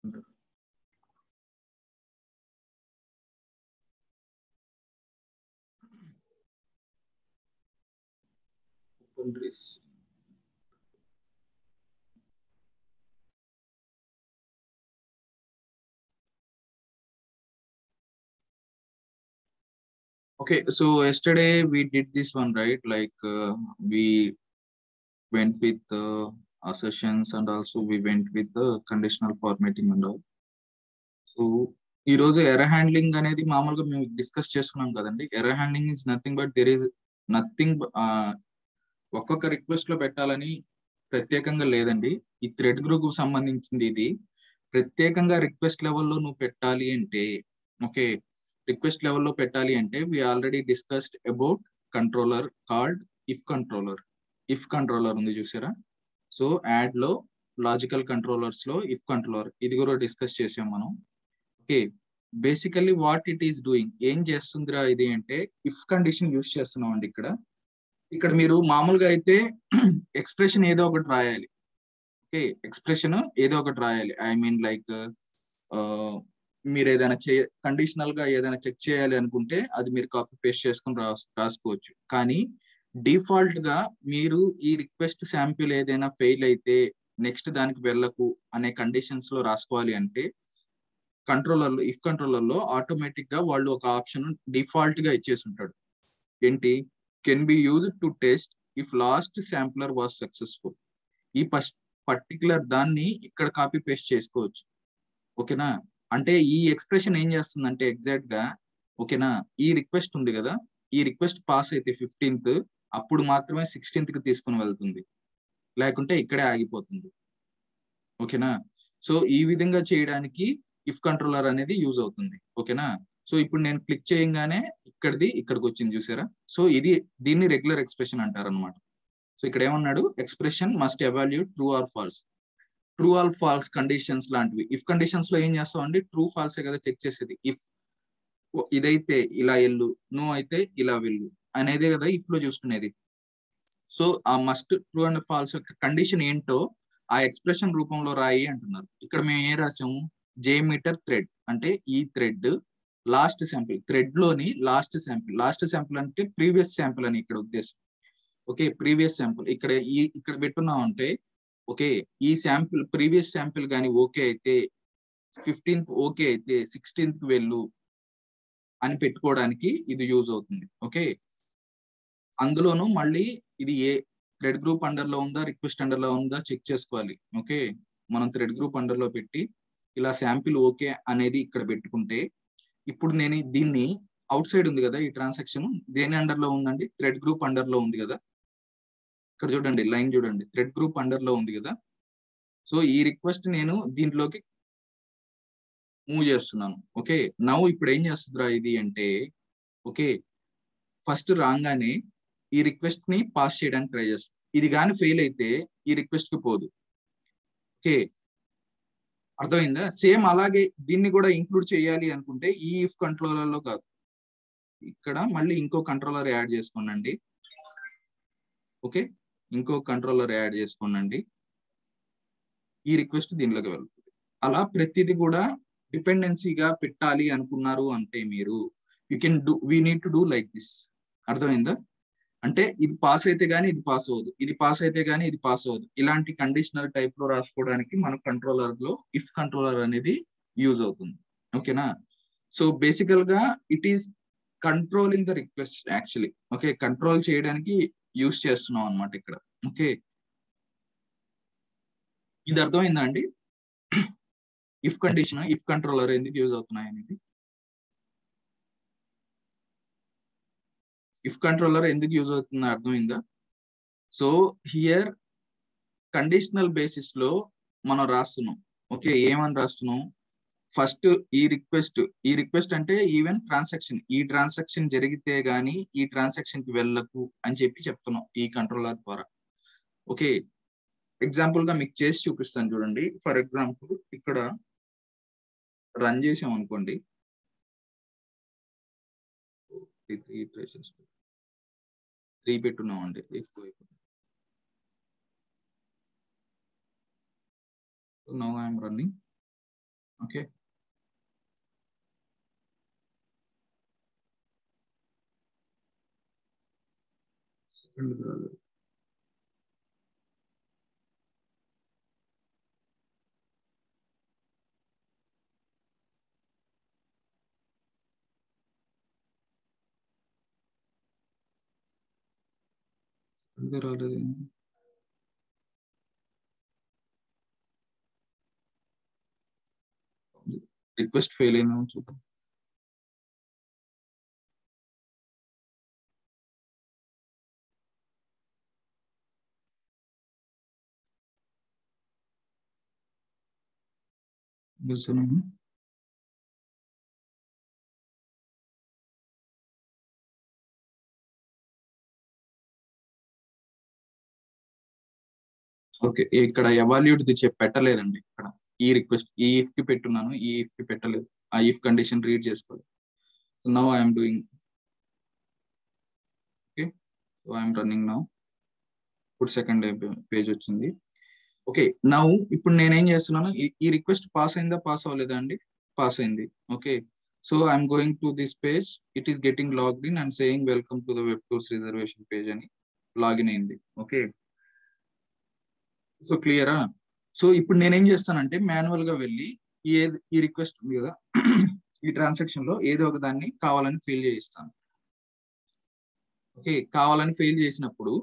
Okay, so yesterday we did this one, right? Like we went with assertions and also we went with the conditional formatting and all. So ఈ రోజు error handling అనేది మామూలుగా మేము discuss చేసుకున్నాం కదండి. Error handling is nothing but there is nothing. ఒక్కొక్క request లో పెట్టాలని ప్రత్యేకంగా లేదండి. ఈ థ్రెడ్ గ్రూప్ సంబంధించింది ఇది. ప్రత్యేకంగా రిక్వెస్ట్ లెవెల్లో నువ్వు పెట్టాలి అంటే, ఓకే, రిక్వెస్ట్ లెవెల్లో పెట్టాలి అంటే we already discussed about controller called if controller. If controller ఉంది చూసారా? సో యాడ్ లో లాజికల్ కంట్రోలర్స్ లో ఇఫ్ కంట్రోలర్ ఇది కూడా డిస్కస్ చేసాం మనం. Okay, basically what it is doing, ఏం చేస్తుందిరా ఇది అంటే ఇఫ్ కండిషన్ యూస్ చేస్తున్నాం అండి. ఇక్కడ మీరు మామూలుగా అయితే ఎక్స్ప్రెషన్ ఏదో ఒకటి రాయాలి. ఓకే, ఎక్స్ప్రెషన్ ఏదో ఒకటి రాయాలి. ఐ మీన్ లైక్ మీరు ఏదైనా కండిషనల్ గా ఏదైనా చెక్ చేయాలి అనుకుంటే అది మీరు కాపీ పేస్ట్ చేసుకుని రాసుకోవచ్చు. కానీ డిఫాల్ట్ గా మీరు ఈ రిక్వెస్ట్ శాంపిల్ ఏదైనా ఫెయిల్ అయితే నెక్స్ట్ దానికి వెళ్ళకు అనే కండిషన్స్ లో రాసుకోవాలి అంటే కంట్రోలర్ లో ఇఫ్ కంట్రోలర్ లో ఆటోమేటిక్ గా వాళ్ళు ఒక ఆప్షన్ డిఫాల్ట్ గా ఇచ్చేసి ఉంటాడు. ఏంటి? Can be used to test if last sampler was successful. ఈ పర్టికులర్ దాన్ని ఇక్కడ కాపీ పేస్ట్ చేసుకోవచ్చు. ఓకేనా? అంటే ఈ ఎక్స్ప్రెషన్ ఏం చేస్తుందంటే ఎగ్జాక్ట్ గా, ఓకేనా, ఈ రిక్వెస్ట్ ఉంది కదా, ఈ రిక్వెస్ట్ పాస్ అయితే 15th అప్పుడు మాత్రమే 16th కి తీసుకుని వెళ్తుంది, లేకుంటే ఇక్కడే ఆగిపోతుంది. ఓకేనా? సో ఈ విధంగా చేయడానికి ఇఫ్ కంట్రోలర్ అనేది యూజ్ అవుతుంది. ఓకేనా? సో ఇప్పుడు నేను క్లిక్ చేయగానే ఇక్కడికి వచ్చింది చూసారా? సో దీన్ని రెగ్యులర్ ఎక్స్ప్రెషన్ అంటారు అనమాట. సో ఇక్కడ ఏమన్నాడు? Expression must evaluate true or false. True or false conditions లాంటివి. ఇఫ్ కండిషన్స్ లో ఏం చేస్తాం అండి? ట్రూ ఫాల్సే కదా చెక్ చేసేది. ఇఫ్ ఇదైతే ఇలా వెళ్ళు, నో అయితే ఇలా వెళ్ళు అనేదే కదా ఇఫ్ లో చూసుకునేది. సో ఆ మస్ట్ ట్రూ అండ్ ఫాల్స్ యొక్క కండిషన్ ఏంటో ఆ ఎక్స్ప్రెషన్ రూపంలో రాయి అంటున్నారు. ఇక్కడ మేము ఏం రాసాము? జే మీటర్ థ్రెడ్ అంటే ఈ థ్రెడ్ లాస్ట్ శాంపిల్, థ్రెడ్ లోని లాస్ట్ శాంపిల్ అంటే ప్రీవియస్ శాంపిల్ అని ఇక్కడ ఉద్దేశం. ఓకే, ప్రీవియస్ శాంపిల్ ఇక్కడ పెట్టున్నాం అంటే, ఓకే, ఈ శాంపిల్ ప్రీవియస్ శాంపిల్ కానీ ఓకే అయితే 15th ఓకే అయితే 16th వెళ్ళు అని పెట్టుకోవడానికి ఇది యూజ్ అవుతుంది. ఓకే, అందులోనూ మళ్ళీ ఇది ఏ థ్రెడ్ గ్రూప్ అండర్ లో ఉందా రిక్వెస్ట్ అండర్ లో ఉందా చెక్ చేసుకోవాలి. ఓకే, మనం థ్రెడ్ గ్రూప్ అండర్ లో పెట్టి ఇలా శాంపిల్ ఓకే అనేది ఇక్కడ పెట్టుకుంటే, ఇప్పుడు నేను దీన్ని అవుట్ సైడ్ ఉంది కదా ఈ ట్రాన్సాక్షన్, దేని అండర్ లో ఉందండి? థ్రెడ్ గ్రూప్ అండర్ లో ఉంది కదా. ఇక్కడ చూడండి, లైన్ చూడండి, థ్రెడ్ గ్రూప్ అండర్ లో ఉంది కదా. సో ఈ రిక్వెస్ట్ నేను దీంట్లోకి మూవ్ చేస్తున్నాను. ఓకే, నవ్వు ఇప్పుడు ఏం చేస్తుందిరా ఇది అంటే, ఓకే, ఫస్ట్ రాగానే ఈ రిక్వెస్ట్ ని పాస్ చేయడానికి ట్రై చేస్తుంది. ఇది కానీ ఫెయిల్ అయితే ఈ రిక్వెస్ట్ కి పోదు. ఓకే, అర్థమైందా? సేమ్ అలాగే దీన్ని కూడా ఇంక్లూడ్ చేయాలి అనుకుంటే ఈ ఇఫ్ కంట్రోలర్ లో కాదు, ఇక్కడ మళ్ళీ ఇంకో కంట్రోలర్ యాడ్ చేసుకోనండి. ఓకే, ఇంకో కంట్రోలర్ యాడ్ చేసుకోనండి. ఈ రిక్వెస్ట్ దీనిలోకి వెళ్తుంది. అలా ప్రతిది కూడా డిపెండెన్సీగా పెట్టాలి అనుకున్నారు అంటే మీరు we need to do like this. అర్థమైందా? అంటే ఇది పాస్ అయితే గానీ ఇది పాస్ అవ్వదు, ఇది పాస్ అయితే గానీ ఇది పాస్ అవ్వదు. ఇలాంటి కండిషనల్ టైప్ లో రాసుకోవడానికి మన కంట్రోలర్ లో ఇఫ్ కంట్రోలర్ అనేది యూజ్ అవుతుంది. ఓకేనా? సో బేసికల్ గా it is controlling the request actually. Okay, control చేయడానికి యూజ్ చేస్తున్నాం అనమాట ఇక్కడ. ఓకే, ఇది అర్థమైందా అండి? ఇఫ్ కండిషన్ ఇఫ్ కంట్రోలర్ ఎందుకు యూజ్ అవుతున్నాయి అనేది, ఇఫ్ కంట్రోలర్ ఎందుకు యూజ్ అవుతుందో అర్థమైందా? సో హియర్ కండిషనల్ బేసిస్ లో మనం రాస్తున్నాం. ఓకే, ఏమని రాస్తున్నాం? ఫస్ట్ ఈ రిక్వెస్ట్ అంటే ఈవెన్ ఈ ట్రాన్సాక్షన్ జరిగితే గానీ ఈ ట్రాన్సాక్షన్ కి వెళ్ళకు అని చెప్తున్నాం ఈ కంట్రోలర్ ద్వారా. ఓకే, ఎగ్జాంపుల్ గా మీకు చేసి చూపిస్తాను చూడండి. ఫర్ ఎగ్జాంపుల్ ఇక్కడ రన్ చేసాం అనుకోండి, 3 పెట్టున్నాం అండి, ఎక్కువ. Now I am running. Okay, రాలేదు. రిక్వెస్ట్ ఫెయిల్ అయినా చూద్దాం. ఓకే, ఇక్కడ ఎవాల్యూట్ పెట్టలేదండి. ఇక్కడ ఈ రిక్వెస్ట్ ఈ ఇఫ్ కి పెట్టున్నాను, ఈ ఇఫ్ కి పెట్టలేదు. ఆ ఇఫ్ కండిషన్ రీడ్ చేసుకోవాలి. Now I'm doing. Okay, so I'm running now. ఇప్పుడు సెకండ్ పేజ్ వచ్చింది. ఓకే, నౌ ఇప్పుడు నేనేం చేస్తున్నాను, ఈ రిక్వెస్ట్ పాస్ అయిందా పాస్ అవ్వలేదా అండి? పాస్ అయింది. Okay, so I'm going to this page. It is getting logged in and saying welcome to the web tours reservation page అని లాగిన్ అయింది. ఓకే, సో క్లియరా? సో ఇప్పుడు నేనేం చేస్తానంటే మాన్యువల్ గా వెళ్ళి ఈ రిక్వెస్ట్ ఉంది కదా, ఈ ట్రాన్సాక్షన్ లో ఏదో ఒక దాన్ని కావాలని ఫెయిల్ చేయిస్తాను. ఓకే, కావాలని ఫెయిల్ చేసినప్పుడు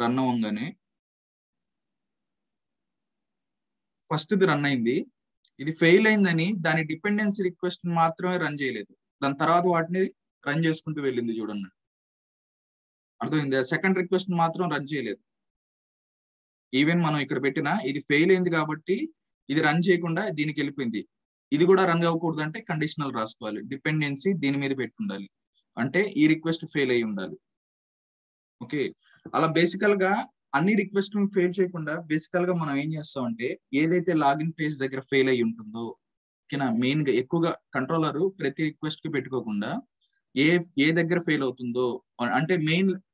రన్ అవ్వగానే ఫస్ట్ ఇది రన్ అయింది. ఇది ఫెయిల్ అయిందని దాని డిపెండెన్సీ రిక్వెస్ట్ మాత్రమే రన్ చేయలేదు, దాని తర్వాత వాటిని రన్ చేసుకుంటూ వెళ్ళింది. చూడండి, అర్థమైంది? సెకండ్ రిక్వెస్ట్ మాత్రం రన్ చేయలేదు. ఈవెన్ మనం ఇక్కడ పెట్టినా ఇది ఫెయిల్ అయింది కాబట్టి ఇది రన్ చేయకుండా దీనికి వెళ్ళిపోయింది. ఇది కూడా రన్ అవ్వకూడదు అంటే కండిషనల్ రాసుకోవాలి, డిపెండెన్సీ దీని మీద పెట్టి ఉండాలి, అంటే ఈ రిక్వెస్ట్ ఫెయిల్ అయి ఉండాలి. ఓకే, అలా బేసికల్ గా అన్ని రిక్వెస్ట్ ఫెయిల్ చేయకుండా బేసికల్ గా మనం ఏం చేస్తామంటే ఏదైతే లాగిన్ పేజ్ దగ్గర ఫెయిల్ అయి ఉంటుందో, ఓకేనా, మెయిన్ గా ఎక్కువగా కంట్రోలర్ ప్రతి రిక్వెస్ట్ కి పెట్టుకోకుండా ఏ దగ్గర ఫెయిల్ అవుతుందో, అంటే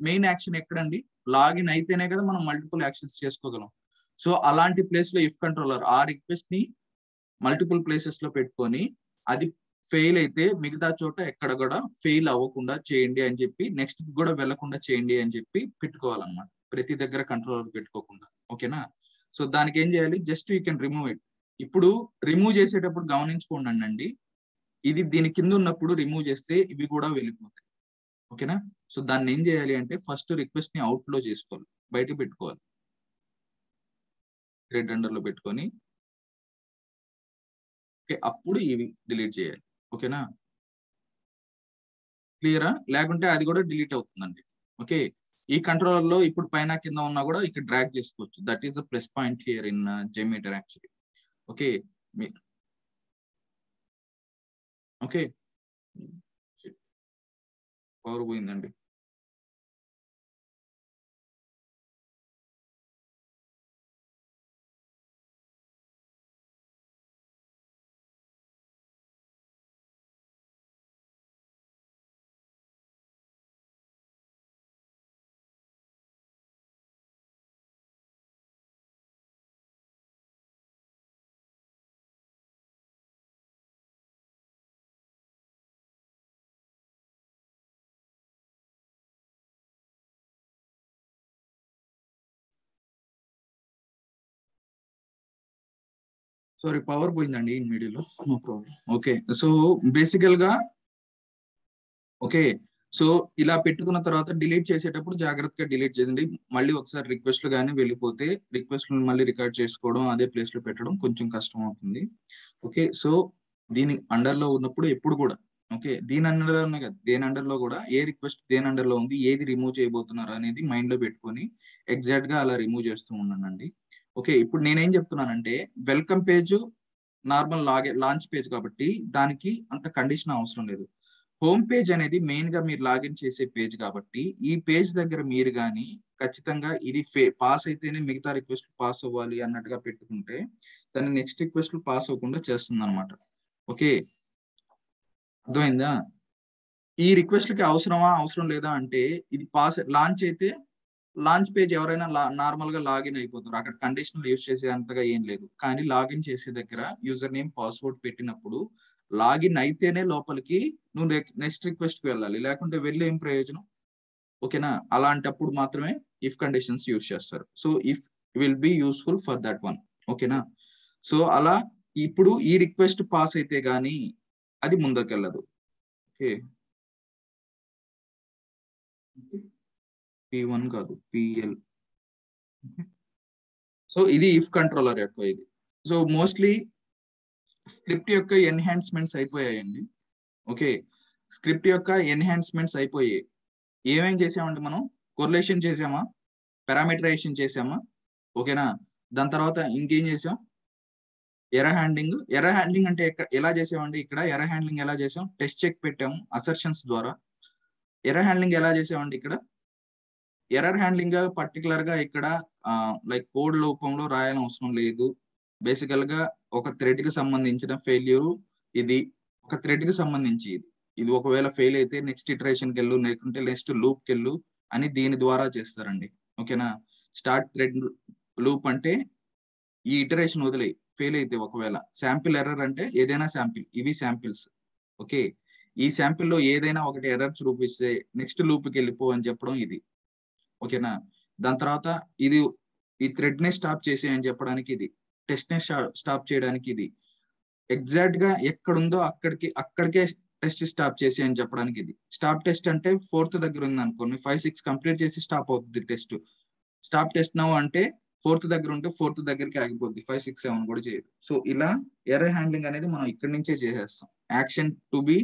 మెయిన్ యాక్షన్ ఎక్కడండి, లాగిన్ అయితేనే కదా మనం మల్టిపుల్ యాక్షన్స్ చేసుకోగలం. సో అలాంటి ప్లేస్ లో ఇఫ్ కంట్రోలర్ ఆ రిక్వెస్ట్ ని మల్టిపుల్ ప్లేసెస్ లో పెట్టుకొని అది ఫెయిల్ అయితే మిగతా చోట ఎక్కడ కూడా ఫెయిల్ అవ్వకుండా చేయండి అని చెప్పి, నెక్స్ట్ కూడా వెళ్లకుండా చేయండి అని చెప్పి పెట్టుకోవాలన్నమాట, ప్రతి దగ్గర కంట్రోలర్ పెట్టుకోకుండా. ఓకేనా? సో దానికి ఏం చేయాలి, just you can remove it. ఇప్పుడు రిమూవ్ చేసేటప్పుడు గమనించుకోండి అండి, ఇది దీని కింద ఉన్నప్పుడు రిమూవ్ చేస్తే ఇవి కూడా వెళ్ళిపోతాయి. ఓకేనా? సో దాన్ని ఏం చేయాలి అంటే ఫస్ట్ రిక్వెస్ట్ ని అవుట్ లో చేసుకోవాలి, బయటకు పెట్టుకోవాలి, థ్రెడ్ అండర్ లో పెట్టుకొని అప్పుడు ఇవి డిలీట్ చేయాలి. ఓకేనా? క్లియరా? లేకుంటే అది కూడా డిలీట్ అవుతుందండి. ఓకే, ఈ కంట్రోలర్ లో ఇప్పుడు పైన కింద ఉన్నా కూడా ఇక్కడ డ్రాగ్ చేసుకోవచ్చు. That is the plus point here in JMeter actually. Okay, okay, power పోయిందండి. సారీ, పవర్ పోయిందండి ఈ మీడియాలో, నో ప్రాబ్లం. ఓకే, సో బేసికల్ గా ఓకే, సో ఇలా పెట్టుకున్న తర్వాత డిలీట్ చేసేటప్పుడు జాగ్రత్తగా డిలీట్ చేయండి. మళ్ళీ ఒకసారి రిక్వెస్ట్లు కానీ వెళ్ళిపోతే రిక్వెస్ట్లు మళ్ళీ రికార్డ్ చేసుకోవడం, అదే ప్లేస్ లో పెట్టడం కొంచెం కష్టం అవుతుంది. ఓకే, సో దీని అండర్ లో ఉన్నప్పుడు ఎప్పుడు కూడా ఓకే, దీని అండర్ లో ఉన్నాయి కదా, దేని అండర్ లో కూడా ఏ రిక్వెస్ట్ దేని అండర్ లో ఉంది, ఏది రిమూవ్ చేయబోతున్నారు అనేది మైండ్ లో పెట్టుకొని ఎగ్జాక్ట్ గా అలా రిమూవ్ చేస్తూ ఉన్నానండి. ఓకే, ఇప్పుడు నేనేం చెప్తున్నానంటే welcome page normal launch page కాబట్టి దానికి అంత కండిషన్ అవసరం లేదు. హోమ్ పేజ్ అనేది మెయిన్ గా మీరు లాగిన్ చేసే పేజ్ కాబట్టి ఈ పేజ్ దగ్గర మీరు కానీ ఖచ్చితంగా ఇది పాస్ అయితేనే మిగతా రిక్వెస్ట్ పాస్ అవ్వాలి అన్నట్టుగా పెట్టుకుంటే దాన్ని నెక్స్ట్ రిక్వెస్ట్ పాస్ అవ్వకుండా చేస్తుంది అనమాట. ఓకే, అర్థమైందా? ఈ రిక్వెస్ట్లకి అవసరమా అవసరం లేదా అంటే ఇది పాస్ లాంచ్ అయితే లాంచ్ పేజ్ ఎవరైనా నార్మల్ గా లాగిన్ అయిపోతారు. అక్కడ కండిషనల్ యూస్ చేసే అంతగా ఏం లేదు. కానీ లాగిన్ చేసే దగ్గర యూజర్ నేమ్ పాస్వర్డ్ పెట్టినప్పుడు లాగిన్ అయితేనే లోపలికి నువ్వు నెక్స్ట్ రిక్వెస్ట్ కి వెళ్ళాలి, లేకుంటే వెళ్ళి ఏం ప్రయోజనం? ఓకేనా? అలాంటప్పుడు మాత్రమే ఇఫ్ కండిషన్స్ యూస్ చేస్తారు. So if will be useful for that one. ఓకేనా? సో అలా ఇప్పుడు ఈ రిక్వెస్ట్ పాస్ అయితే గానీ అది ముందకెళ్ళదు. ఓకే, P1 కాదు, PL. సో ఇది ఇఫ్ కంట్రోలర్ యొక్క ఇది. సో మోస్ట్లీ స్క్రిప్ట్ యొక్క ఎన్హాన్స్మెంట్స్ అయిపోయాయండి. ఓకే, స్క్రిప్ట్ యొక్క ఎన్హాన్స్మెంట్స్ అయిపోయాయి. ఏమేం చేసామంటే మనం కొరిలేషన్ చేసామా, పారామీటరైజేషన్ చేసామా, ఓకేనా? దాని తర్వాత ఇంకేం చేసాం? Error handling. ఎర్రర్ హ్యాండ్లింగ్ అంటే ఎలా చేసామండి? ఇక్కడ ఎర్రర్ హ్యాండ్లింగ్ ఎలా చేసాం? టెస్ట్ చెక్ పెట్టాము అసర్షన్స్ ద్వారా. ఎర్రర్ హ్యాండ్లింగ్ ఎలా చేసామండి? ఇక్కడ ఎర్రర్ హ్యాండ్లింగ్ పర్టికులర్ గా ఇక్కడ లైక్ కోడ్ రూపంలో రాయాలని అవసరం లేదు. బేసికల్ గా ఒక థ్రెడ్ కి సంబంధించిన ఫెయిల్యూర్ ఇది, ఒక థ్రెడ్ కి సంబంధించి ఇది ఒకవేళ ఫెయిల్ అయితే నెక్స్ట్ ఇటరేషన్ కి వెళ్ళు, లేకుంటే నెక్స్ట్ లూప్ కి వెళ్ళు అని దీని ద్వారా చేస్తారండి. ఓకేనా? స్టార్ట్ థ్రెడ్ లూప్ అంటే ఈ ఇటరేషన్ వదిలే ఫెయిల్ అయితే ఒకవేళ శాంపిల్ ఎర్రర్ అంటే ఏదైనా శాంపిల్, ఇవి శాంపిల్స్. ఓకే, ఈ శాంపిల్ లో ఏదైనా ఒకటి ఎర్రర్ చూపిస్తే నెక్స్ట్ లూప్ కి వెళ్ళిపో అని చెప్పడం ఇది. ఓకేనా? దాని తర్వాత ఇది ఈ థ్రెడ్ నే స్టాప్ చేసే అని చెప్పడానికి ఇది, టెస్ట్ నే స్టాప్ చేయడానికి ఇది, ఎగ్జాక్ట్ గా ఎక్కడుందో అక్కడికే టెస్ట్ స్టాప్ చేసి అని చెప్పడానికి ఇది. స్టాప్ టెస్ట్ అంటే 4th దగ్గర ఉంది అనుకోండి, 5, 6 కంప్లీట్ చేసి స్టాప్ అవుతుంది టెస్ట్. స్టాప్ టెస్ట్ నౌ అంటే 4th దగ్గర ఉంటే 4th దగ్గరికి ఆగిపోద్ది, 5, 6, 7 కూడా చేయదు. సో ఇలా ఎర్రర్ హ్యాండ్లింగ్ అనేది మనం ఇక్కడి నుంచే చేసేస్తాం. Action to be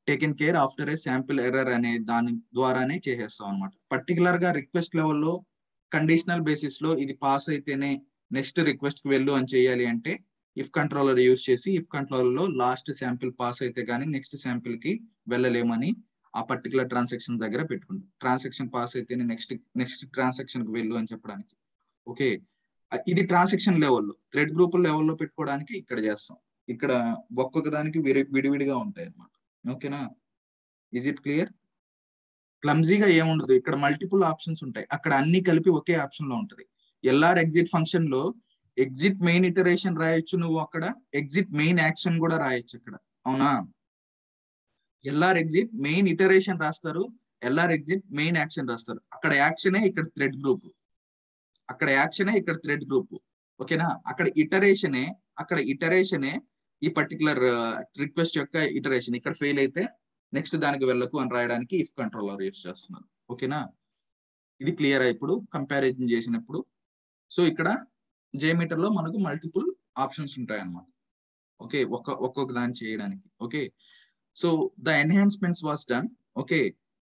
taken care after A sample error అనే దాని ద్వారానే చేసేస్తాం అనమాట. పర్టికులర్ గా రిక్వెస్ట్ లెవెల్లో కండిషనల్ బేసిస్ లో ఇది పాస్ అయితేనే నెక్స్ట్ రిక్వెస్ట్ కి వెళ్ళు అని చేయాలి అంటే ఇఫ్ కంట్రోలర్ యూజ్ చేసి ఇఫ్ కంట్రోలర్ లో లాస్ట్ శాంపిల్ పాస్ అయితే గానీ నెక్స్ట్ శాంపిల్ కి వెళ్ళలేమని ఆ పర్టికులర్ ట్రాన్సాక్షన్ దగ్గర పెట్టుకుంటాం. ట్రాన్సాక్షన్ పాస్ అయితేనే నెక్స్ట్ ట్రాన్సాక్షన్ కి వెళ్ళు అని చెప్పడానికి. ఓకే, ఇది ట్రాన్సాక్షన్ లెవెల్లో, థ్రెడ్ గ్రూప్ లెవెల్లో పెట్టుకోవడానికి ఇక్కడ చేస్తాం. ఇక్కడ ఒక్కొక్క దానికి విడివిడిగా ఉంటాయి అన్నమాట. ఓకేనా? Is it clear? క్లమ్జీగా ఏముండదు, ఇక్కడ మల్టిపుల్ ఆప్షన్స్ ఉంటాయి, అక్కడ అన్ని కలిపి ఒకే ఆప్షన్ లో ఉంటది. ఎల్ఆర్ ఎగ్జిట్ ఫంక్షన్ లో ఎగ్జిట్ మెయిన్ ఇటరేషన్ రాయొచ్చు, నువ్వు అక్కడ ఎగ్జిట్ మెయిన్ యాక్షన్ కూడా రాయొచ్చు ఇక్కడ. అవునా? ఎల్ఆర్ ఎగ్జిట్ మెయిన్ ఇటరేషన్ రాస్తారు, ఎల్ఆర్ ఎగ్జిట్ మెయిన్ యాక్షన్ రాస్తారు. అక్కడ యాక్షనే ఇక్కడ థ్రెడ్ గ్రూప్, అక్కడ యాక్షనే ఇక్కడ థ్రెడ్ గ్రూప్. ఓకేనా? అక్కడ ఇటరేషనే ఈ పర్టికులర్ రిక్వెస్ట్ యొక్క ఇటరేషన్. ఇక్కడ ఫెయిల్ అయితే నెక్స్ట్ దానికి వెళ్ళకు అని రాయడానికి ఇఫ్ కంట్రోలర్ యూస్ చేస్తున్నారు. ఓకేనా? ఇది క్లియర్ ఇప్పుడు కంపారిజన్ చేసినప్పుడు. సో ఇక్కడ జేమీటర్ లో మనకు మల్టిపుల్ ఆప్షన్స్ ఉంటాయి అన్నమాట. ఓకే, ఒక్కొక్క దాన్ని చేయడానికి. Okay, so the enhancements was done. Okay,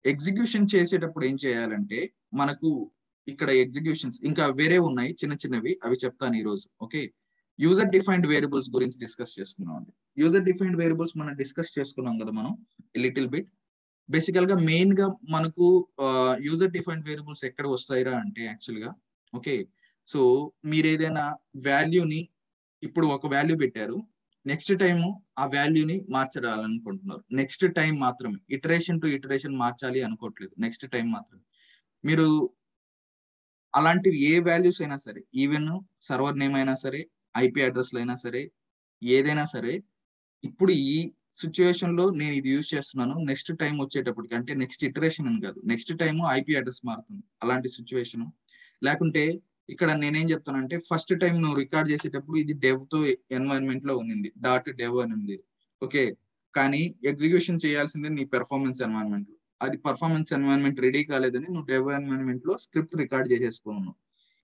execution చేసేటప్పుడు ఏం చేయాలంటే మనకు ఇక్కడ ఎగ్జిక్యూషన్స్ ఇంకా వేరే ఉన్నాయి చిన్న చిన్నవి, అవి చెప్తాను ఈ రోజు. ఓకే, యూజర్ డిఫైన్డ్ వేరియబుల్స్ గురించి డిస్కస్ చేసుకున్నాం అండి. యూజర్ డిఫైన్డ్ వేరియబుల్స్ మనం డిస్కస్ చేసుకున్నాం కదా మనం లిటిల్ బిట్. బేసికల్ గా మెయిన్ గా మనకు యూజర్ డిఫైన్డ్ వేరియబుల్స్ ఎక్కడ వస్తాయిరా అంటే యాక్చువల్ గా, ఓకే, సో మీరు ఏదైనా వాల్యూని ఇప్పుడు ఒక వాల్యూ పెట్టారు, నెక్స్ట్ టైం ఆ వాల్యూని మార్చాలనుకుంటున్నారు, నెక్స్ట్ టైం మాత్రమే, ఇటరేషన్ టు ఇటరేషన్ మార్చాలి అనుకోవట్లేదు, నెక్స్ట్ టైం మాత్రమే. మీరు అలాంటివి ఏ వాల్యూస్ అయినా సరే, ఈవెన్ సర్వర్ నేమ్ అయినా సరే, ఐపీ అడ్రస్లు అయినా సరే, ఏదైనా సరే, ఇప్పుడు ఈ సిచ్యువేషన్ లో నేను ఇది యూజ్ చేస్తున్నాను, నెక్స్ట్ టైం వచ్చేటప్పటికి అంటే నెక్స్ట్ ఇటరేషన్ అని కాదు, నెక్స్ట్ టైం ఐపీ అడ్రస్ మారుతుంది. అలాంటి సిచ్యువేషన్ లేకుంటే ఇక్కడ నేనేం చెప్తానంటే ఫస్ట్ టైం నువ్వు రికార్డ్ చేసేటప్పుడు ఇది డెవ్ తో ఎన్వైరన్మెంట్ లో ఉంది, .dev అని ఉంది. ఓకే, కానీ ఎగ్జిక్యూషన్ చేయాల్సింది నీ పెర్ఫార్మెన్స్ ఎన్వైరన్మెంట్ లో. అది పర్ఫార్మెన్స్ ఎన్వైరన్మెంట్ రెడీ కాలేదని నువ్వు డెవ్ ఎన్వైరన్మెంట్ లో స్క్రిప్ట్ రికార్డ్ చేసేసుకున్నావు.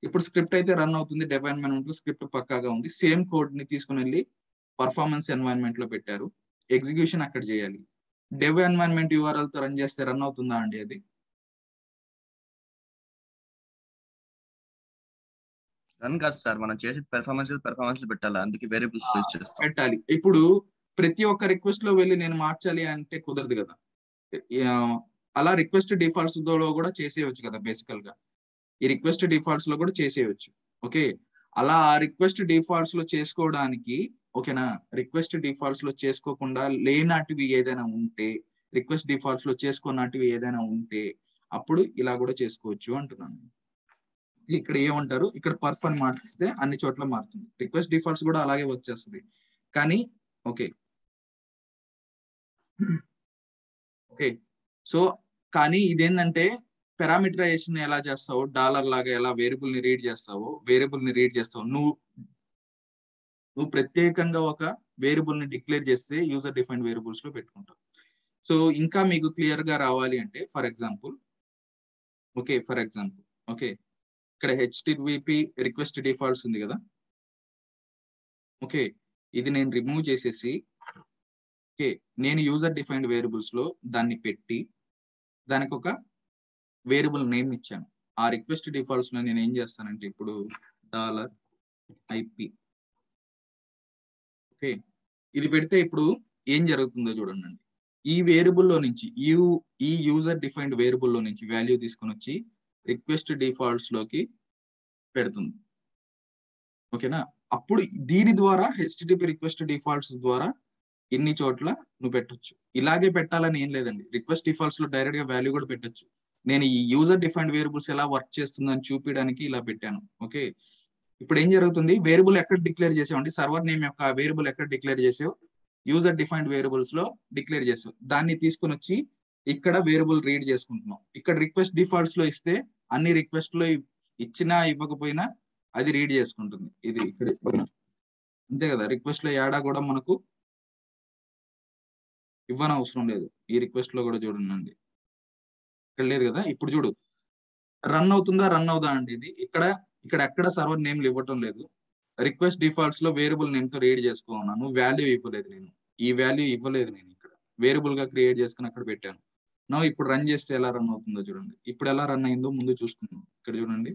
ఇప్పుడు స్క్రిప్ట్ అయితే రన్ అవుతుంది, డెవ్ ఎన్వైరన్మెంట్ లో స్క్రిప్ట్ పక్కాగా ఉంది, సేమ్ కోడ్ ని తీసుకుని వెళ్ళి పర్ఫార్మెన్స్ ఎన్వైరన్మెంట్ లో పెట్టారు, ఎగ్జిక్యూషన్ అక్కడ చేయాలి. డెవ్ ఎన్వైరన్మెంట్ యూఆర్ఎల్ తో రన్ చేస్తే రన్ అవుతుందా అండి? అది రన్ కాదు సార్, మనం చేసే పెర్ఫార్మెన్స్ పెట్టాలి, అందుకే వేరియబుల్స్ యూజ్ చేస్తాం. పెట్టాలి. ఇప్పుడు ప్రతి ఒక్క రిక్వెస్ట్ లో వెళ్ళి నేను మార్చాలి అంటే కుదరదు కదా. అలా రిక్వెస్ట్ డిఫాల్ట్స్ లో కూడా చేసేయచ్చు కదా. బేసికల్ గా ఈ రిక్వెస్ట్ డిఫాల్ట్స్ లో కూడా చేసేయచ్చు. ఓకే, అలా ఆ రిక్వెస్ట్ డిఫాల్ట్స్ లో చేసుకోవడానికి, ఓకేనా, రిక్వెస్ట్ డిఫాల్ట్స్ లో చేసుకోకుండా లేనటివి ఏదైనా ఉంటే, రిక్వెస్ట్ డిఫాల్ట్స్ లో చేసుకున్నటివి ఏదైనా ఉంటే అప్పుడు ఇలా కూడా చేసుకోవచ్చు అంటున్నాను. ఇక్కడ ఏమంటారు, ఇక్కడ పర్ఫ్ అని మార్చిస్తే అన్ని చోట్ల మారుతుంది. రిక్వెస్ట్ డిఫాల్ట్స్ కూడా అలాగే వచ్చేస్తుంది. కానీ ఓకే ఓకే సో కానీ ఇదేంటంటే పారామీటరైజేషన్ ఎలా చేస్తావు, డాలర్ లాగా ఎలా వేరియబుల్ ని రీడ్ చేస్తావు. నువ్వు ప్రత్యేకంగా ఒక వేరియబుల్ ని డిక్లేర్ చేస్తే యూజర్ డిఫైన్డ్ వేరియబుల్స్ లో పెట్టుకుంటావు. సో ఇంకా మీకు క్లియర్ గా రావాలి అంటే ఫర్ ఎగ్జాంపుల్ ఓకే ఇక్కడ హెచ్టిటిపి రిక్వెస్ట్ డిఫాల్ట్స్ ఉంది కదా. ఓకే ఇది నేను రిమూవ్ చేసేసి ఓకే నేను యూజర్ డిఫైన్డ్ వేరియబుల్స్ లో దాన్ని పెట్టి దానికి ఒక వేరియబుల్ నేమ్ ఇచ్చాను. ఆ రిక్వెస్ట్ డిఫాల్ట్స్ లో నేను ఏం చేస్తానంటే ఇప్పుడు $IP ఓకే ఇది పెడితే ఇప్పుడు ఏం జరుగుతుందో చూడండి. ఈ వేరియబుల్లో నుంచి ఈ యూజర్ డిఫైన్డ్ వేరియబుల్లో నుంచి వాల్యూ తీసుకొని వచ్చి రిక్వెస్ట్ డిఫాల్ట్స్ లోకి పెడుతుంది. ఓకేనా, అప్పుడు దీని ద్వారా హెచ్టిటిపి రిక్వెస్ట్ డిఫాల్ట్స్ ద్వారా ఎన్ని చోట్ల నువ్వు పెట్టొచ్చు. ఇలాగే పెట్టాలని ఏం లేదండి, రిక్వెస్ట్ డిఫాల్ట్స్ లో డైరెక్ట్ గా వాల్యూ కూడా పెట్టొచ్చు. నేను ఈ యూజర్ డిఫైన్డ్ వేరియబుల్స్ ఎలా వర్క్ చేస్తుందని చూపించడానికి ఇలా పెట్టాను. ఓకే ఇప్పుడు ఏం జరుగుతుంది, వేరియబుల్ ఎక్కడ డిక్లేర్ చేసావండి, సర్వర్ నేమ్ యొక్క వేరియబుల్ ఎక్కడ డిక్లేర్ చేసావు, యూజర్ డిఫైన్డ్ వేరియబుల్స్ లో డిక్లేర్ చేసావు. దాన్ని తీసుకుని వచ్చి ఇక్కడ వేరియబుల్ రీడ్ చేసుకుంటున్నాం. ఇక్కడ రిక్వెస్ట్ డిఫాల్ట్స్ లో ఇస్తే అన్ని రిక్వెస్ట్ లో ఇచ్చినా ఇవ్వకపోయినా అది రీడ్ చేసుకుంటుంది. ఇది ఇక్కడ అంతే కదా, రిక్వెస్ట్ లో యాడా కూడా మనకు ఇవ్వనవసరం లేదు. ఈ రిక్వెస్ట్ లో కూడా చూడండి ఇక్కడ లేదు కదా. ఇప్పుడు చూడు రన్ అవుదా అండి. ఇది ఇక్కడ ఎక్కడ సర్వర్ నేమ్లు ఇవ్వటం లేదు. రిక్వెస్ట్ డిఫాల్ట్స్ లో వేరియబుల్ నేమ్ తో రీడ్ చేసుకున్నాను. వాల్యూ ఇవ్వలేదు నేను, ఈ వాల్యూ ఇవ్వలేదు నేను, ఇక్కడ వేరియబుల్ గా క్రియేట్ చేసుకుని అక్కడ పెట్టాను. నా ఇప్పుడు రన్ చేస్తే ఎలా రన్ అవుతుందో చూడండి. ఇప్పుడు ఎలా రన్ అయిందో ముందు చూసుకుందాం. ఇక్కడ చూడండి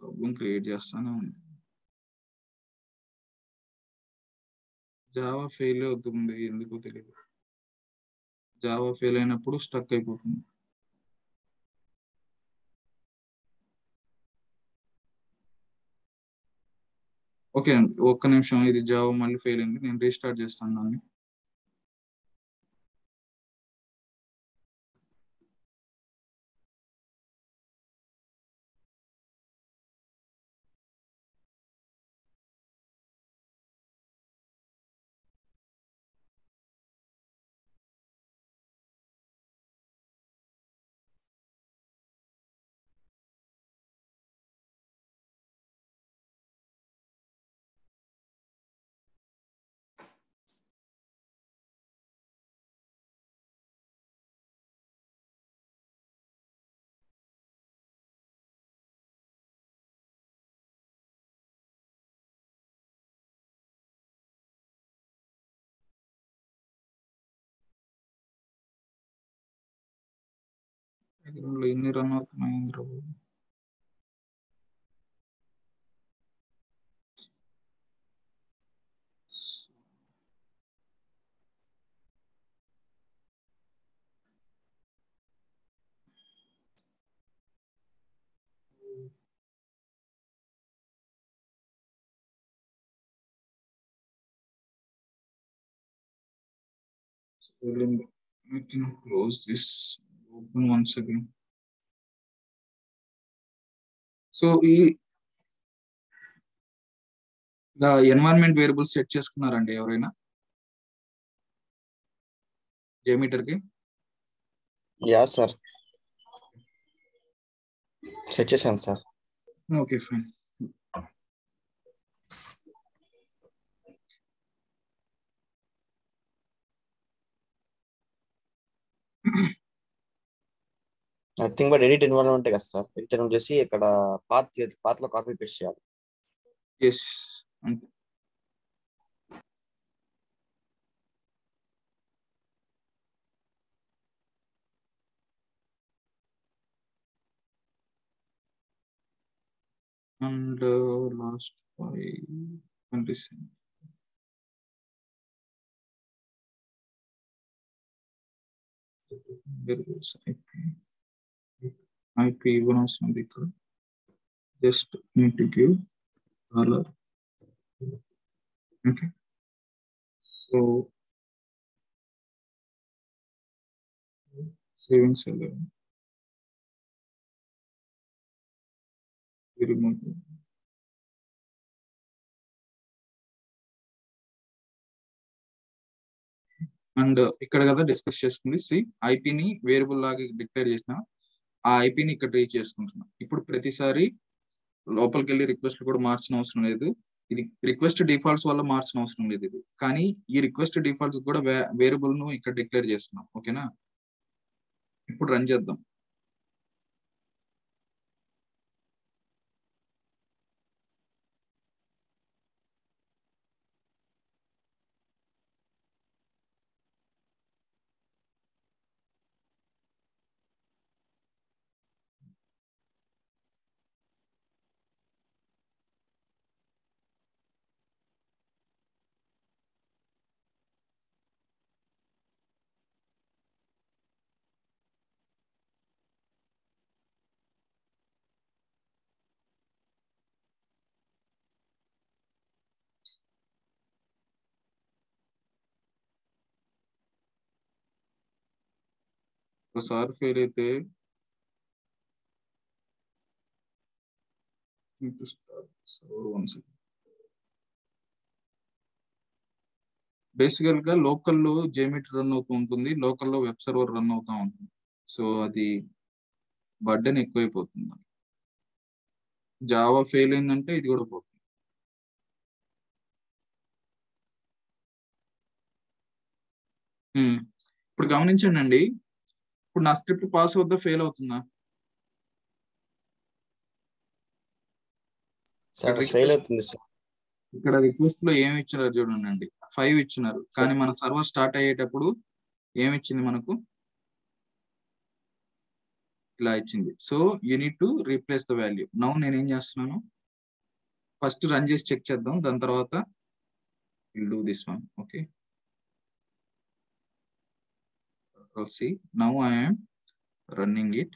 ప్రాబ్లం క్రియేట్ చేస్తాను. జావా ఫెయిల్ అవుతుంది, ఎందుకో తెలియదు. జావా ఫెయిల్ అయినప్పుడు స్టక్ అయిపోతుంది. ఓకే అండి ఒక్క నిమిషం, ఇది జావా మళ్ళీ ఫెయిల్ అయింది, నేను రీస్టార్ట్ చేస్తాను దాన్ని. బ్యాక్గ్రౌండ్ లో ఎన్ని రన్ అవుతున్నాయి ఇందులో. I can close this, open once again. So ఈ ఎన్వైరన్మెంట్ వేరియబుల్స్ సెట్ చేసుకున్నారండి ఎవరైనా జేమీటర్ కి? యా సార్, సెట్ చేశాను sir. Okay fine. Nothing but edit environment కదా సార్. ఎడిట్ ఎన్విరాన్మెంట్ చేసి ఇక్కడ పాత్ లో కాపీ పేస్ట్ చేయాలి. ఎస్ అంతే. and last 5:27. Variables IP ఇవ్వడం అవసరం ఇక్కడ. Just need to give dollar. Okay. So savings alone. Remove. And ఇక్కడ కదా డిస్కస్ చేసుకుంది. ఐపీని వేరియబుల్ లాగా డిక్లేర్ చేసిన ఆ ఐపీని ఇక్కడ రీచ్ చేసుకుంటున్నాం. ఇప్పుడు ప్రతిసారి లోపలికి వెళ్ళి రిక్వెస్ట్ కూడా మార్చిన అవసరం లేదు. ఇది రిక్వెస్ట్ డిఫాల్ట్స్ వల్ల మార్చిన అవసరం లేదు ఇది. కానీ ఈ రిక్వెస్ట్ డిఫాల్ట్స్ కూడా వేరియబుల్ ను ఇక్కడ డిక్లేర్ చేస్తున్నాం. ఓకేనా, ఇప్పుడు రన్ చేద్దాం. ఒకసారి ఫెయిల్ అయితే బేసికల్ గా లోకల్లో జేమీటర్ రన్ అవుతూ ఉంటుంది, లోకల్లో వెబ్ సర్వర్ రన్ అవుతూ ఉంటుంది. సో అది బర్డెన్ ఎక్కువైపోతుంది. జావా ఫెయిల్ అయిందంటే ఇది కూడా పోతుంది. ఇప్పుడు గమనించండి అండి, ఇప్పుడు నా స్క్రిప్ట్ పాస్ అవుతుందా ఫెయిల్ అవుతుందా? ఫెయిల్ అవుతుంది సార్. ఇక్కడ రిక్వెస్ట్ లో ఏమి ఇచ్చినారు చూడండి, 5 ఇచ్చినారు. కానీ మన సర్వర్ స్టార్ట్ అయ్యేటప్పుడు ఏమి ఇచ్చింది మనకు? ఇలా ఇచ్చింది. So you need to replace the value. Now నేను ఏం చేస్తున్నాను, ఫస్ట్ రన్ చేసి చెక్ చేద్దాం, దాని తర్వాత will do this one. Okay, see now I am running it.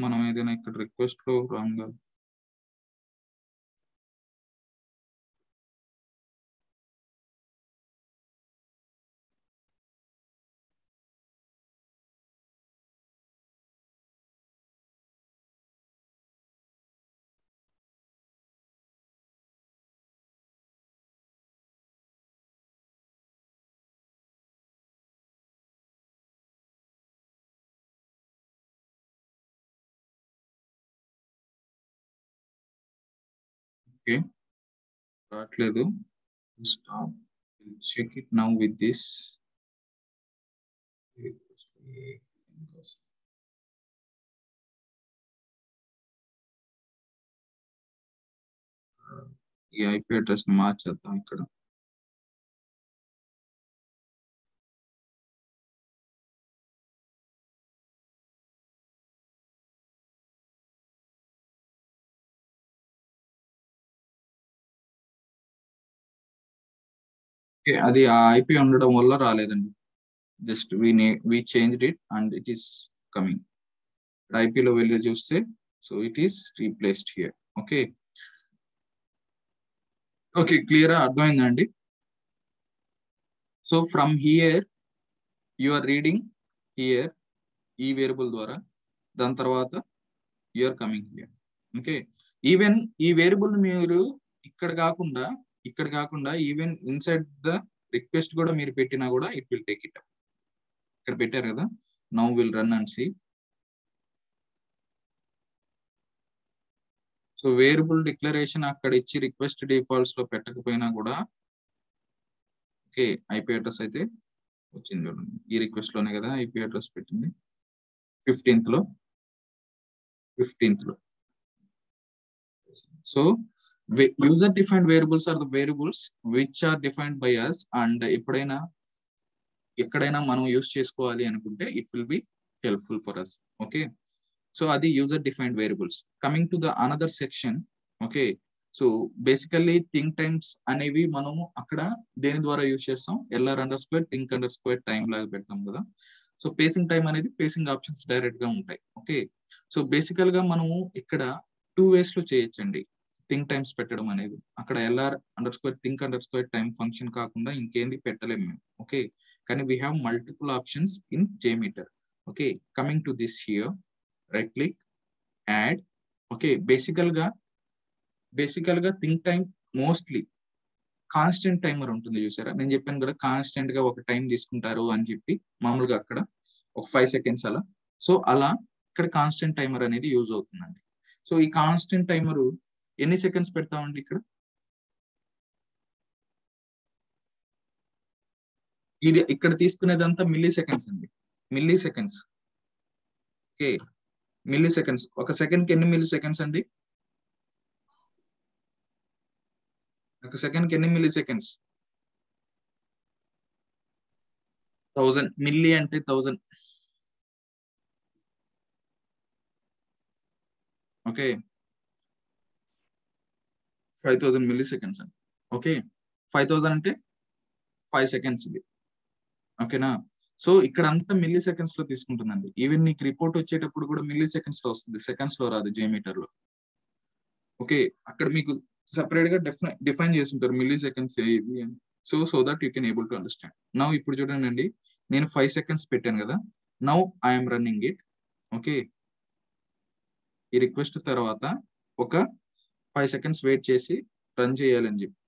మనం ఏదైనా ఇక్కడ రిక్వెస్ట్ లో రాంగ్ ఓకే రావట్లేదు. Stop. We'll check it now with this. ఈ ఐపీ అడ్రస్ మార్చేద్దాం ఇక్కడ. అది ఆ ఐపీ ఉండడం వల్ల రాలేదండి. Just we changed it and it is coming. ఐపీలో వెళ్ళి చూస్తే so it is replaced here. Okay okay క్లియరా, అర్థమైందండి? So from here you are reading here ఈ వేరియబుల్ ద్వారా, దాని తర్వాత you are coming here. Okay, even ఈ వేరియబుల్ మీరు ఇక్కడ కాకుండా ఈవెన్ ఇన్సైడ్ ద రిక్వెస్ట్ కూడా మీరు పెట్టినా కూడా ఇట్ విల్ టేక్ ఇట్. ఇక్కడ పెట్టారు కదా, now will run and see. So variable declaration అక్కడ ఇచ్చి రిక్వెస్ట్ డిఫాల్ట్స్ లో పెట్టకపోయినా కూడా ఓకే, ఐపీ అడ్రస్ అయితే వచ్చింది చూడండి. ఈ రిక్వెస్ట్ లోనే కదా ఐపీ అడ్రస్ పెట్టింది 15th లో. So user defined variables are the variables which are defined by us, and ఎక్కడైనా మనం యూస్ చేసుకోవాలి అనుకుంటే it will be helpful for us. Okay, so అది user defined variables. Coming to the another section. Okay, so basically think times అనేవి మనము అక్కడ దేని ద్వారా యూజ్ చేస్తాం, LR_, think_, టైం లాగా పెడతాం కదా. సో పేసింగ్ టైం అనేది పేసింగ్ ఆప్షన్స్ డైరెక్ట్ గా ఉంటాయి. ఓకే, సో బేసికల్ గా మనము ఇక్కడ 2 ways లో చేయొచ్చండి థింక్ టైమ్స్ పెట్టడం అనేది. అక్కడ LR_, think_, టైం ఫంక్షన్ కాకుండా ఇంకేంది పెట్టలేము మేము. ఓకే, కానీ we have multiple options in JMeter. Okay, coming to this here, right click, add. Okay, బేసికల్ గా think time mostly constant timer ఉంటుంది చూసారా. నేను చెప్పాను కదా కాన్స్టెంట్ గా ఒక టైం తీసుకుంటారు అని చెప్పి, మామూలుగా అక్కడ ఒక 5 seconds అలా. సో అలా ఇక్కడ కాన్స్టెంట్ టైమర్ అనేది యూజ్ అవుతుందండి. సో ఈ కాన్స్టెంట్ టైమర్ ఎన్ని సెకండ్స్ పెడతామండి ఇక్కడ? ఇది ఇక్కడ తీసుకునేదంతా మిల్లీ సెకండ్స్ అండి, milli seconds. Okay, milli seconds. ఒక సెకండ్ కి ఎన్ని మిల్లీ సెకండ్స్ అండి? ఒక సెకండ్ కి ఎన్ని మిల్లీ సెకండ్స్? 1000 మిల్లీ అంటే 1000. ఓకే, 5000 మిల్లీ సెకండ్స్ అండి. ఓకే, 5000 అంటే 5 seconds ఇది. ఓకేనా, సో ఇక్కడ అంతా మిల్లీ సెకండ్స్ లో తీసుకుంటుందండి. ఈవెన్ నీకు రిపోర్ట్ వచ్చేటప్పుడు కూడా మిల్లీ సెకండ్స్ లో వస్తుంది, సెకండ్స్ లో రాదు JMeter లో. ఓకే, అక్కడ మీకు సెపరేట్ గా డిఫైన్ చేసి ఉంటారు మిల్లీ సెకండ్స్ ఏవి అని. So that you can able to understand. Now ఇప్పుడు చూడండి, నేను 5 seconds పెట్టాను కదా. Now I'm running it. Okay, ఈ రిక్వెస్ట్ తర్వాత ఒక 5 seconds వెయిట్ చేసి రన్ చేయాలని చెప్పి.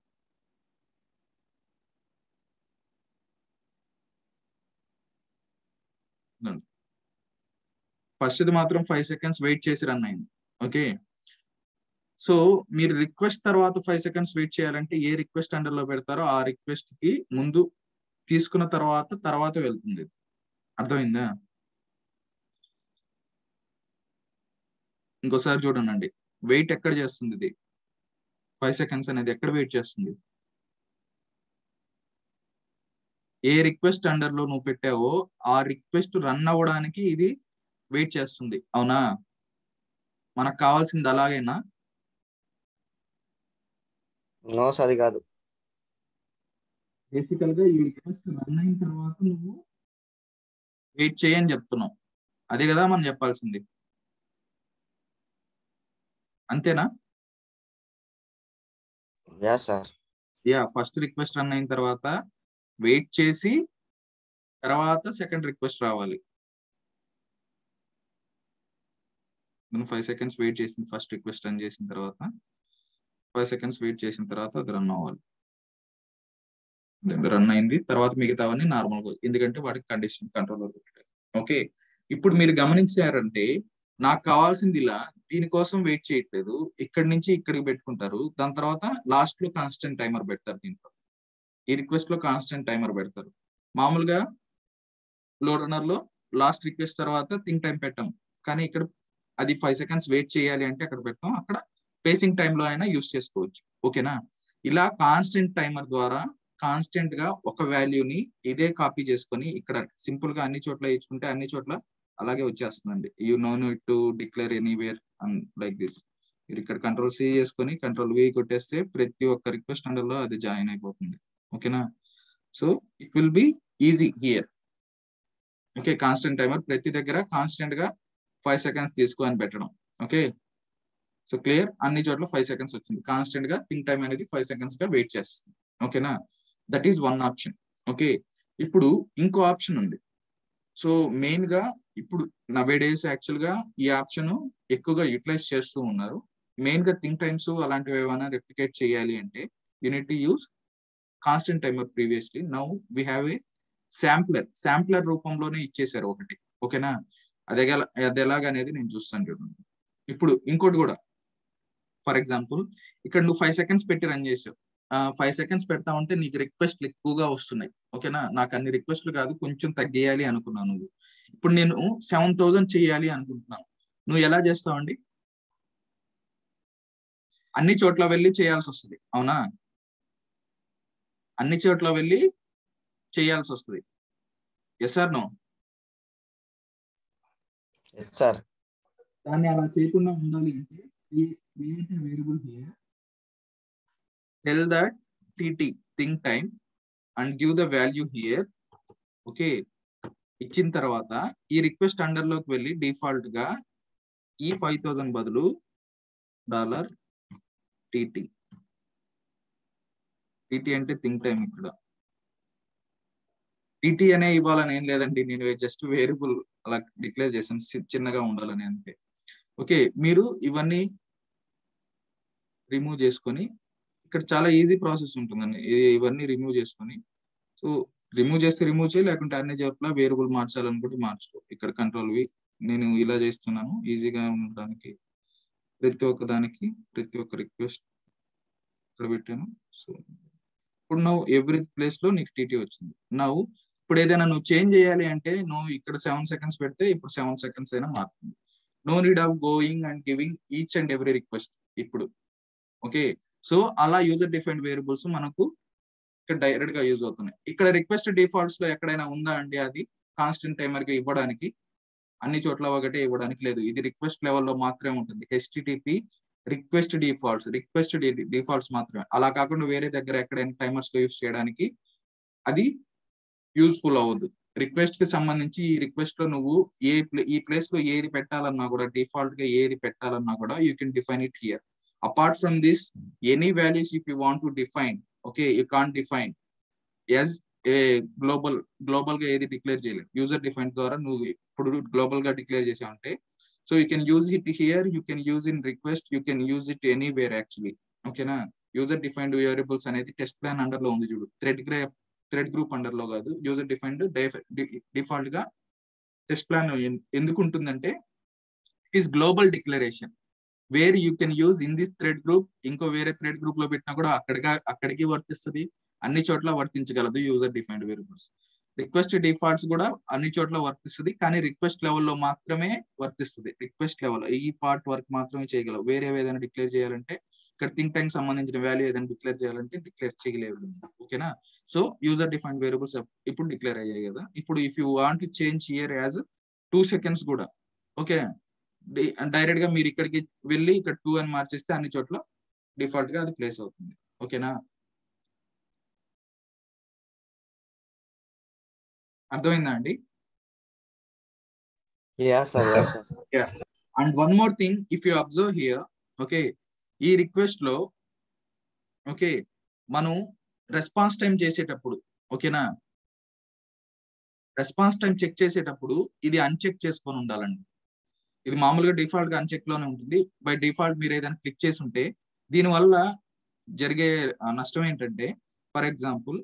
ఫస్ట్ ఇది మాత్రం 5 seconds వెయిట్ చేసి రన్ అయింది. ఓకే, సో మీరు రిక్వెస్ట్ తర్వాత 5 seconds వెయిట్ చేయాలంటే ఏ రిక్వెస్ట్ అండర్ లో పెడతారో ఆ రిక్వెస్ట్ కి ముందు తీసుకున్న తర్వాత వెళ్తుంది. అర్థమైందా? ఇంకోసారి చూడండి, వెయిట్ ఎక్కడ చేస్తుంది ఇది? 5 seconds అనేది ఎక్కడ వెయిట్ చేస్తుంది? ఏ రిక్వెస్ట్ అండర్ లో నువ్వు పెట్టావో ఆ రిక్వెస్ట్ రన్ అవ్వడానికి ఇది వెయిట్ చేస్తుంది. అవునా? మనకు కావాల్సింది అలాగేనా? నో సార్, అది కాదు. బేసికల్ గా ఈ రిక్వెస్ట్ రన్ అయిన తర్వాత నువ్వు వెయిట్ చేయని చెప్తున్నావు. అదే కదా మనం చెప్పాల్సింది, అంతేనా? Yeah sir. Yeah, first request run అయిన తర్వాత వెయిట్ చేసి తర్వాత సెకండ్ రిక్వెస్ట్ రావాలి. 5 seconds వెయిట్ చేసింది, ఫస్ట్ రిక్వెస్ట్ రన్ చేసిన తర్వాత 5 seconds వెయిట్ చేసిన తర్వాత అది రన్ అవ్వాలి. రన్ అయింది తర్వాత మిగతావన్నీ నార్మల్ గా, ఎందుకంటే వాటికి కండిషన్ కంట్రోల్. ఓకే, ఇప్పుడు మీరు గమనించారంటే నాకు కావాల్సింది ఇలా, దీనికోసం వెయిట్ చేయట్లేదు, ఇక్కడి నుంచి ఇక్కడికి పెట్టుకుంటారు, దాని తర్వాత లాస్ట్ లో కాన్స్టెంట్ టైమర్ పెడతారు. దీంట్లో ఈ రిక్వెస్ట్ లో కాన్స్టెంట్ టైమర్ పెడతారు. మామూలుగా లోడ్ రన్నర్ లో లాస్ట్ రిక్వెస్ట్ తర్వాత థింక్ టైం పెట్టాం, కానీ ఇక్కడ అది 5 seconds వెయిట్ చేయాలి అంటే అక్కడ పెడతాం. అక్కడ పేసింగ్ టైమ్ లో అయినా యూస్ చేసుకోవచ్చు. ఓకేనా? ఇలా కాన్స్టెంట్ టైమర్ ద్వారా కాన్స్టెంట్ గా ఒక వాల్యూని ఇదే కాపీ చేసుకొని ఇక్కడ సింపుల్ గా అన్ని చోట్ల ఇచ్చుకుంటే అన్ని చోట్ల అలాగే వచ్చేస్తుందండి. You know need to declare anywhere like this. మీరు ఇక్కడ Ctrl+C చేసుకొని Ctrl+V కొట్టేస్తే ప్రతి ఒక్క రిక్వెస్ట్ అండర్ లో అది జాయిన్ అయిపోతుంది. ఓకేనా? So it will be easy here. Okay, constant timer ప్రతి దగ్గర కాన్స్టెంట్ గా 5 seconds తీసుకొని పెట్టడం. Okay, so clear. అన్ని చోట్ల 5 seconds వచ్చింది. కాన్స్టెంట్ గా థింక్ టైం అనేది 5 seconds గా వెయిట్ చేస్తుంది. ఓకేనా? That is one option. Okay, ఇప్పుడు ఇంకో ఆప్షన్ ఉంది. సో మెయిన్ గా ఇప్పుడు నవేడేస్ యాక్చువల్ గా ఈ ఆప్షన్ ఎక్కువగా యూటిలైజ్ చేస్తూ ఉన్నారు. మెయిన్ గా థింక్ టైమ్స్ అలాంటివి ఏమైనా రెప్లికేట్ చేయాలి అంటే unit to use constant timer. Previously now we have a sampler రూపంలోనే ఇచ్చేసారు ఒకటి. ఓకేనా? అది ఎలాగనేది నేను చూస్తాను చూడండి. ఇప్పుడు ఇంకోటి కూడా, ఫర్ ఎగ్జాంపుల్ ఇక్కడ నువ్వు 5 seconds పెట్టి రన్ చేసావు. 5 seconds పెడతా ఉంటే నీకు రిక్వెస్ట్లు ఎక్కువగా వస్తున్నాయి. ఓకేనా, నాకు అన్ని రిక్వెస్ట్లు కాదు, కొంచెం తగ్గేయాలి అనుకున్నాను. నువ్వు ఇప్పుడు నేను 7,000 చేయాలి అనుకుంటున్నాను. నువ్వు ఎలా చేస్తావండి? అన్ని చోట్ల వెళ్ళి చేయాల్సి వస్తుంది, అవునా? అన్ని చోట్ల వెళ్ళి చేయాల్సి వస్తుంది. Yes or no? Yes sir. దాన్ని అలా చేయకుండా ఉండాలి అంటే create a variable here, tell that tt think time and give the value here. Okay, ఇచ్చిన తర్వాత ఈ రిక్వెస్ట్ అండర్ లోకి వెళ్ళి డిఫాల్ట్ గా ఈ 5,000 బదులు $tt. tt అంటే థింక్ టైం. ఇక్కడ tt అనే ఇవ్వాలని ఏం లేదండి, నేను జస్ట్ వేరియబుల్ అలా డిక్లేర్ చేశాను, చిన్నగా ఉండాలని అంతే. ఓకే, మీరు ఇవన్నీ రిమూవ్ చేసుకొని, ఇక్కడ చాలా ఈజీ ప్రాసెస్ ఉంటుందండి. ఇవన్నీ రిమూవ్ చేసుకొని, సో రిమూవ్ చేస్తే రిమూవ్ చేయి, లేకుంటే అన్ని చోట్ల వేరియబుల్ మార్చాలనుకుంటే మార్చుకో. ఇక్కడ కంట్రోల్ వి. నేను ఇలా చేస్తున్నాను ఈజీగా ఉండడానికి. ప్రతి ఒక్క దానికి ప్రతి ఒక్క రిక్వెస్ట్ ఇక్కడ పెట్టాను. సో ఇప్పుడు నువ్వు ఎవ్రీ ప్లేస్ లో నీకు టీటీ వచ్చింది. నువ్వు ఇప్పుడు ఏదైనా నువ్వు చేంజ్ చేయాలి అంటే నువ్వు ఇక్కడ 7 seconds పెడితే ఇప్పుడు 7 seconds అయినా మారుతుంది. No need of going and giving each and every request ఇప్పుడు. ఓకే, సో అలా యూజర్ డిఫైన్డ్ వేరియబుల్స్ మనకు ఇక్కడ డైరెక్ట్ గా యూజ్ అవుతున్నాయి. ఇక్కడ రిక్వెస్ట్ డిఫాల్ట్స్ లో ఎక్కడైనా ఉందా అండి అది కాన్స్టెంట్ టైమర్ గా ఇవ్వడానికి? అన్ని చోట్ల ఒకటే ఇవ్వడానికి లేదు, ఇది రిక్వెస్ట్ లెవెల్లో మాత్రమే ఉంటుంది. HTTP రిక్వెస్ట్ డిఫాల్ట్స్ మాత్రమే. అలా కాకుండా వేరే దగ్గర ఎక్కడైనా టైమర్స్ లో యూజ్ చేయడానికి అది యూజ్ఫుల్ అవ్వదు. రిక్వెస్ట్ కి సంబంధించి ఈ రిక్వెస్ట్ లో నువ్వు ఈ ప్లేస్ లో ఏది పెట్టాలన్నా కూడా, డిఫాల్ట్ గా ఏది పెట్టాలన్నా కూడా you can define it here. Apart from this any values if you want to define, okay, you can't define as a global గా ఏది డిక్లేర్ చేయలేదు. యూజర్ డిఫైన్ ద్వారా నువ్వు ఇప్పుడు గ్లోబల్ గా డిక్లేర్ చేసావంటే, so you can use it here, you can use in request, you can use it anywhere actually. ఓకేనా, user defined variables అనేది టెస్ట్ ప్లాన్ అండర్ లో ఉంది చూడు, థ్రెడ్ గ్రూప్ అండర్ లో కాదు. యూజర్ డిఫైన్డ్ డిఫాల్ట్ గా టెస్ట్ ప్లాన్ ఎందుకు ఉంటుందంటే it is global declaration where you can use in this thread group. ఇంకో వేరే థ్రెడ్ గ్రూప్ లో పెట్టినా కూడా అక్కడికి వర్తిస్తుంది, అన్ని చోట్ల వర్తించగలదు user defined variables. Request defaults కూడా అన్ని చోట్ల వర్తిస్తుంది, కానీ రిక్వెస్ట్ లెవెల్లో మాత్రమే వర్తిస్తుంది. రిక్వెస్ట్ లెవెల్ ఈ పార్ట్ వర్క్ మాత్రమే చేయగలవు. వేరే ఏదైనా డిక్లేర్ చేయాలంటే, ఇక్కడ థింక్ టైం సంబంధించిన వాల్యూ ఏదైనా డిక్లేర్ చేయాలంటే డిక్లేర్ చేయలేవు. ఓకేనా, సో యూజర్ డిఫైన్డ్ వేరియబుల్స్ ఇప్పుడు డిక్లేర్ అయ్యాయి కదా. ఇప్పుడు if you want to change here as 2 seconds కూడా, ఓకే, డైరెక్ట్ గా మీరు ఇక్కడికి వెళ్ళి ఇక్కడ 2 అని మార్చేస్తే అన్ని చోట్ల డిఫాల్ట్ గా అది ప్లేస్ అవుతుంది. ఓకేనా, అర్థమైందా అండి? And one more thing, if you observe here, okay, ఈ రిక్వెస్ట్ లో, ఓకే, మనం రెస్పాన్స్ టైం చేసేటప్పుడు, ఓకేనా, రెస్పాన్స్ టైం చెక్ చేసేటప్పుడు ఇది అన్చెక్ చేసుకొని ఉండాలండి. ఇది మామూలుగా డిఫాల్ట్ గా అన్చెక్ లోనే ఉంటుంది. బై డిఫాల్ట్ మీరు ఏదైనా క్లిక్ చేసి ఉంటే దీనివల్ల జరిగే నష్టం ఏంటంటే, ఫర్ ఎగ్జాంపుల్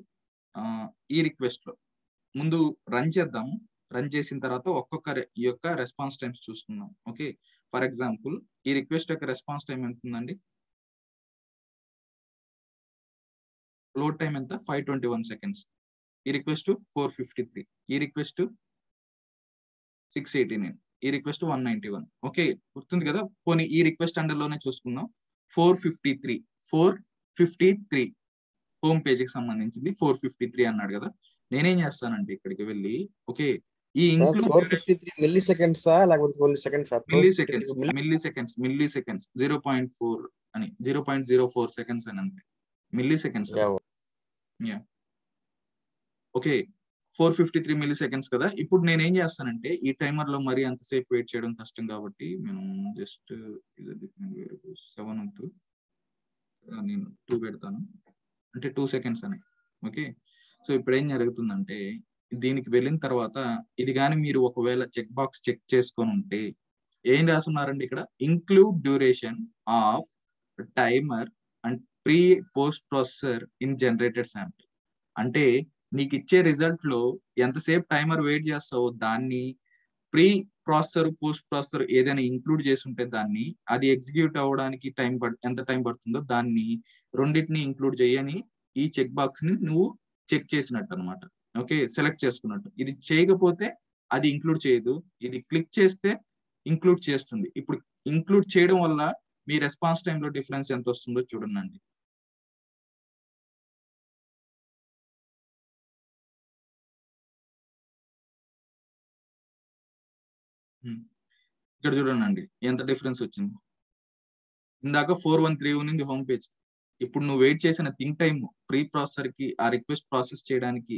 ఈ రిక్వెస్ట్ లో ముందు రన్ చేద్దాము. రన్ చేసిన తర్వాత ఒక్కొక్క ఈ యొక్క రెస్పాన్స్ టైమ్స్ చూసుకుందాం. ఓకే, ఫర్ ఎగ్జాంపుల్ ఈ రిక్వెస్ట్ యొక్క రెస్పాన్స్ టైం ఎంత ఉందండి? లోడ్ టైం ఎంత? 521 seconds. ఈ రిక్వెస్ట్ 453, ఈ రిక్వెస్ట్ 689, ఈ రిక్వెస్ట్ 191. ఓకే, గుర్తుంది కదా. పోనీ ఈ రిక్వెస్ట్ అండర్ లోనే చూసుకుందాం. 453 హోమ్ పేజీకి సంబంధించింది 453 అన్నాడు కదా. నేనేం చేస్తానంటే ఇక్కడికి వెళ్ళి, ఓకే, ఈ ఇంక్లూడ్ 453 మిల్లీ సెకండ్స్ లేకపోతే మిల్లీ సెకండ్స్ 0.4 అని 0.04 seconds అని అంటే milli seconds. Okay, 453 milli seconds కదా. ఇప్పుడు నేను ఏం చేస్తానంటే ఈ టైమర్ లో మరి అంతసేపు వెయిట్ చేయడం కష్టం కాబట్టి నేను జస్ట్ 7 ఉంటుంది, నేను 2 పెడతాను, అంటే 2 seconds అని. ఓకే, సో ఇప్పుడు ఏం జరుగుతుందంటే దీనికి వెళ్ళిన తర్వాత ఇది కానీ మీరు ఒకవేళ చెక్ బాక్స్ చెక్ చేసుకొని ఉంటే ఏం రాస్తున్నారండి ఇక్కడ? Include duration of timer and pre post processor in generated sample. అంటే నీకు ఇచ్చే రిజల్ట్ లో ఎంతసేపు టైమర్ వెయిట్ చేస్తావో దాన్ని, ప్రీ ప్రాసెసర్ పోస్ట్ ప్రాసెసర్ ఏదైనా ఇంక్లూడ్ చేసి ఉంటే దాన్ని అది ఎగ్జిక్యూట్ అవ్వడానికి ఎంత టైం పడుతుందో దాన్ని రెండింటిని ఇంక్లూడ్ చేయని ఈ చెక్ బాక్స్ ని నువ్వు చెక్ చేసినట్టు అనమాట. ఓకే, సెలెక్ట్ చేసుకున్నట్టు. ఇది చేయకపోతే అది ఇంక్లూడ్ చేయదు, ఇది క్లిక్ చేస్తే ఇంక్లూడ్ చేస్తుంది. ఇప్పుడు ఇంక్లూడ్ చేయడం వల్ల మీ రెస్పాన్స్ టైంలో డిఫరెన్స్ ఎంత వస్తుందో చూడండి. ఇక్కడ చూడండి ఎంత డిఫరెన్స్ వచ్చింది. ఇందాక 413 ఉంది హోమ్ పేజ్. ఇప్పుడు నువ్వు వెయిట్ చేసిన థింక్ టైం ప్రీ ప్రాసెసర్ కి ఆ రిక్వెస్ట్ ప్రాసెస్ చేయడానికి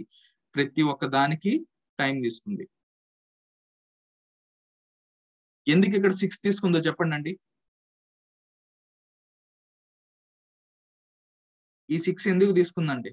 ప్రతి ఒక్క దానికి టైం తీసుకుంది. ఎందుకు ఇక్కడ 6 తీసుకుందో చెప్పండి అండి. ఈ 6 ఎందుకు తీసుకుందండి?